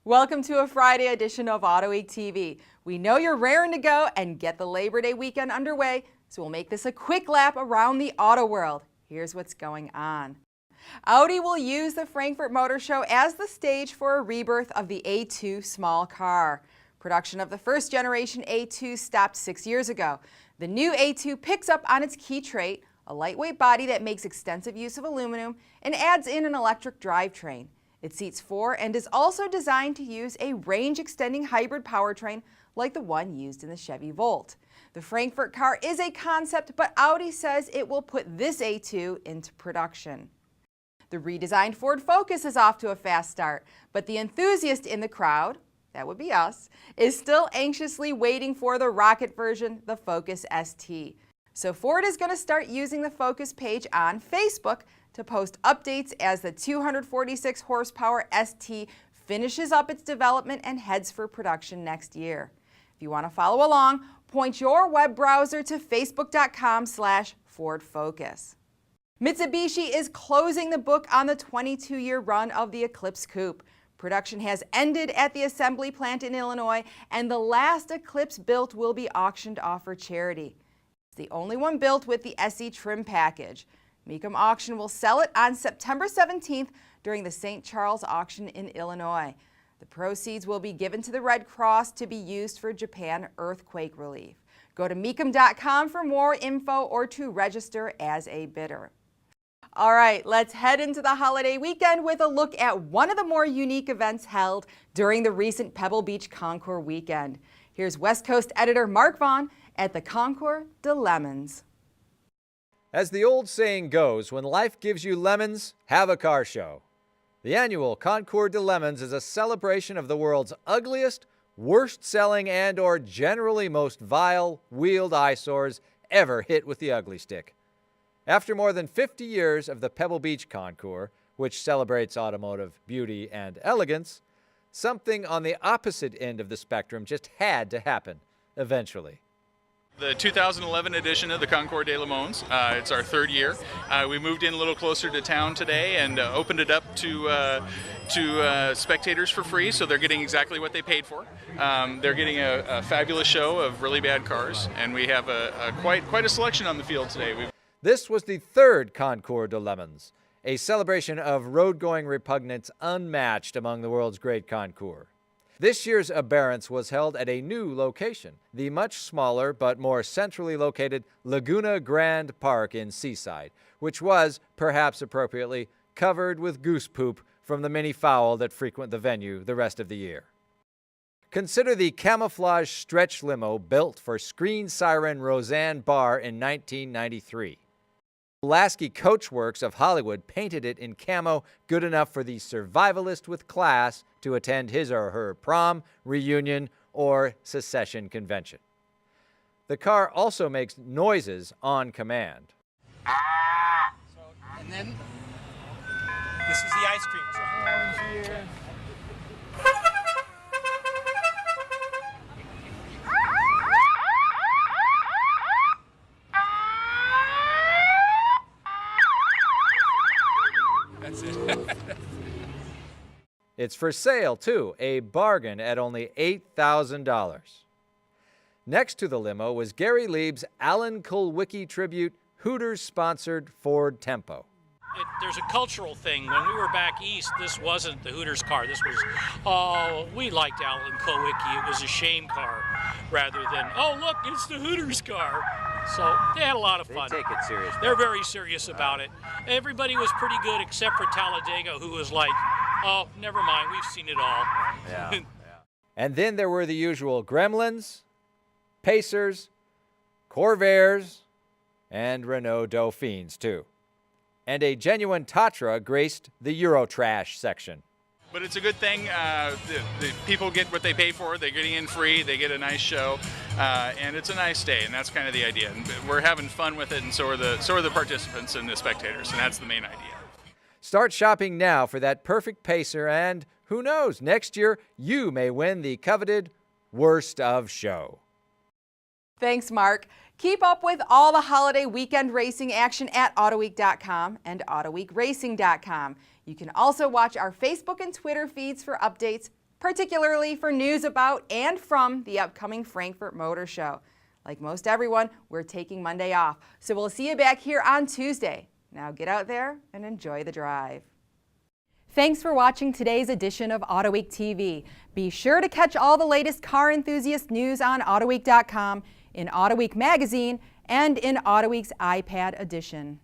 Welcome to a Friday edition of Autoweek TV. We know you're raring to go and get the Labor Day weekend underway, so we'll make this a quick lap around the auto world. Here's what's going on. Audi will use the Frankfurt Motor Show as the stage for a rebirth of the A2 small car. Production of the first generation A2 stopped 6 years ago. The new A2 picks up on its key trait, a lightweight body that makes extensive use of aluminum and adds in an electric drivetrain. It seats 4 and is also designed to use a range-extending hybrid powertrain like the one used in the Chevy Volt. The Frankfurt car is a concept, but Audi says it will put this A2 into production. The redesigned Ford Focus is off to a fast start, but the enthusiast in the crowd, that would be us, is still anxiously waiting for the rocket version, the Focus ST. So Ford is going to start using the Focus page on Facebook to post updates as the 246 horsepower ST finishes up its development and heads for production next year. If you want to follow along, point your web browser to facebook.com/Ford Focus. Mitsubishi is closing the book on the 22-year run of the Eclipse Coupe. Production has ended at the assembly plant in Illinois, and the last Eclipse built will be auctioned off for charity. It's the only one built with the SE trim package. Mecum Auction will sell it on September 17th during the St. Charles auction in Illinois. The proceeds will be given to the Red Cross to be used for Japan earthquake relief. Go to mecum.com for more info or to register as a bidder. All right, let's head into the holiday weekend with a look at one of the more unique events held during the recent Pebble Beach Concours weekend. Here's West Coast editor Mark Vaughn at the Concours d'LeMons. As the old saying goes, when life gives you lemons, have a car show. The annual Concours d'LeMons is a celebration of the world's ugliest, worst-selling and/or generally most vile wheeled eyesores ever hit with the ugly stick. After more than 50 years of the Pebble Beach Concours, which celebrates automotive beauty and elegance, something on the opposite end of the spectrum just had to happen, eventually. The 2011 edition of the Concours d'LeMons. It's our third year. We moved in a little closer to town today and opened it up to spectators for free, so they're getting exactly what they paid for. They're getting a fabulous show of really bad cars, and we have quite a selection on the field today. This was the third Concours d'LeMons, a celebration of road-going repugnance unmatched among the world's great concours. This year's aberrance was held at a new location, the much smaller but more centrally located Laguna Grande Park in Seaside, which was, perhaps appropriately, covered with goose poop from the many fowl that frequent the venue the rest of the year. Consider the camouflage stretch limo built for screen siren Roseanne Barr in 1993. Lasky Coachworks of Hollywood painted it in camo good enough for the survivalist with class to attend his or her prom, reunion, or secession convention. The car also makes noises on command. And then this is the ice cream truck. That's it. It's for sale, too, a bargain at only $8,000. Next to the limo was Gary Lieb's Alan Kulwicki tribute Hooters-sponsored Ford Tempo. There's a cultural thing. When we were back east, this wasn't the Hooters car. This was, oh, we liked Alan Kulwicki. It was a shame car rather than, oh, look, it's the Hooters car. So they had a lot of fun. They take it seriously. They're very serious about it. Everybody was pretty good except for Talladega, who was like, oh, never mind, we've seen it all. Yeah. And then there were the usual Gremlins, Pacers, Corvairs, and Renault Dauphines, too. And a genuine Tatra graced the Eurotrash section. But it's a good thing. The people get what they pay for. They're getting in free. They get a nice show, and it's a nice day. And that's kind of the idea. And we're having fun with it, and so are the participants and the spectators. And that's the main idea. Start shopping now for that perfect Pacer, and who knows? Next year you may win the coveted Worst of Show. Thanks, Mark. Keep up with all the holiday weekend racing action at Autoweek.com and AutoweekRacing.com. You can also watch our Facebook and Twitter feeds for updates particularly for news about and from the upcoming Frankfurt Motor Show. Like most everyone, we're taking Monday off, so we'll see you back here on Tuesday. Now get out there and enjoy the drive. Thanks for watching today's edition of Autoweek TV. Be sure to catch all the latest car enthusiast news on Autoweek.com, in Autoweek magazine, and in Autoweek's iPad edition.